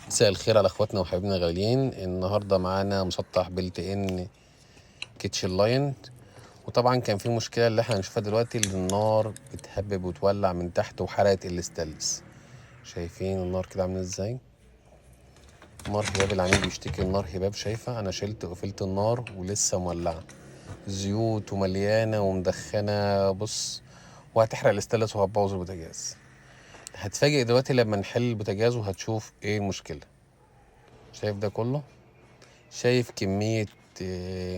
مساء الخير على اخواتنا وحبايبنا الغاليين. النهارده معانا مسطح بلت ان كيتشن لاين. وطبعا كان في مشكله اللي احنا هنشوفها دلوقتي، اللي النار بتهبب وتولع من تحت وحرقت الاستانلس. شايفين النار كده عامله ازاي؟ نار هباب، العميل بيشتكي النار هباب. شايفه انا شلت وقفلت النار ولسه مولعه زيوت ومليانه ومدخنه. بص، وهتحرق الاستانلس وهتبوظ البوتاجاز. هتفاجئ دلوقتي لما نحل البوتاجاز وهتشوف ايه المشكله. شايف ده كله؟ شايف كمية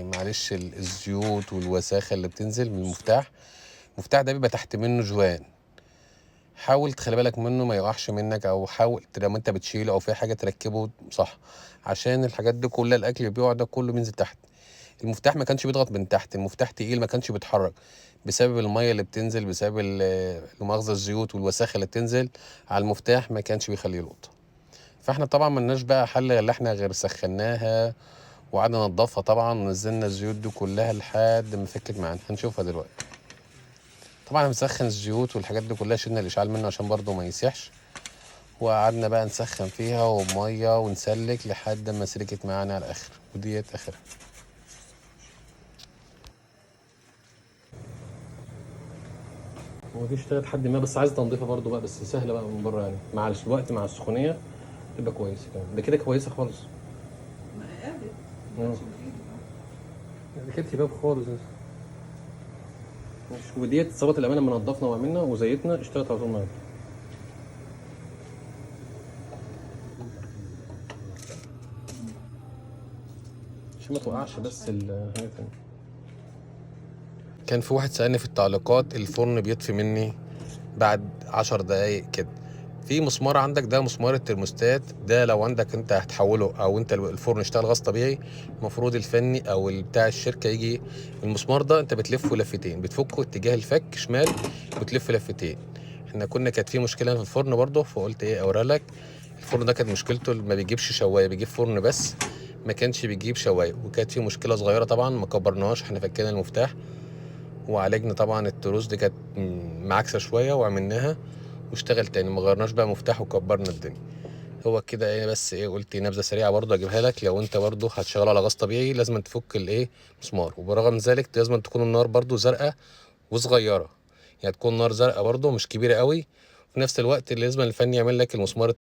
معلش الزيوت والوساخة اللي بتنزل من المفتاح. المفتاح ده بيبقى تحت منه جوان. حاول تخلي بالك منه ما يقعش منك، او حاول لما انت بتشيله او في حاجة تركبه صح، عشان الحاجات دي كلها الاكل اللي بيقع ده كله بينزل تحت. المفتاح ما كانش بيضغط من تحت، المفتاح تقيل ما كانش بيتحرك بسبب المية اللي بتنزل، بسبب المؤاخذة الزيوت والوساخة اللي بتنزل على المفتاح، ما كانش بيخليه يلقط. فاحنا طبعا ملناش بقى حل اللي احنا غير سخناها وقعدنا ننضفها. طبعا نزلنا الزيوت دي كلها لحد ما فكت معانا، هنشوفها دلوقتي. طبعا بنسخن الزيوت والحاجات دي كلها، شلنا الاشعال منه عشان برضو ما يسيحش. وقعدنا بقى نسخن فيها وبميه ونسلك لحد ما سلكت معانا على الاخر، وديت اخرها. هو دي اشتغلت لحد ما، بس عايز تنظيفها برضو بقى، بس سهله بقى من بره يعني، مع الوقت مع السخونيه تبقى كويسه كمان. ده كده كويسه خالص. ما هي قابل اه ما كانش مفيد. ده كده شباب خالص. ماشي. وديت ظبط الامانه لما نضفنا وعملنا وزيتنا اشتغلت على طول معانا. عشان ما توقعش بس الحاجات. كان في واحد سألني في التعليقات الفرن بيطفي مني بعد 10 دقايق كده. في مسمار عندك، ده مسمار الترموستات ده، لو عندك انت هتحوله او انت الفرن اشتغل غاز طبيعي، المفروض الفني او بتاع الشركه يجي المسمار ده انت بتلفه لفتين، بتفكه اتجاه الفك شمال وتلف لفتين. احنا كانت في مشكله في الفرن برضه، فقلت ايه اوريها لك. الفرن ده كانت مشكلته ما بيجيبش شوايه، بيجيب فرن بس ما كانش بيجيب شوايه. وكانت في مشكله صغيره طبعا ما كبرناهاش، احنا فكينا المفتاح وعالجنا طبعا التروس دي، كانت معاكسه شويه وعملناها واشتغل تاني، ما غيرناش بقى مفتاح وكبرنا الدنيا. هو كده ايه، بس ايه قلت نبذه سريعه برضه اجيبها لك. لو انت برضه هتشغله على غاز طبيعي لازم تفك الايه مسمار، وبرغم ذلك لازم تكون النار برضه زرقاء وصغيره، يعني تكون نار زرقاء برضه مش كبيره قوي. في نفس الوقت لازم الفني يعمل لك المسمار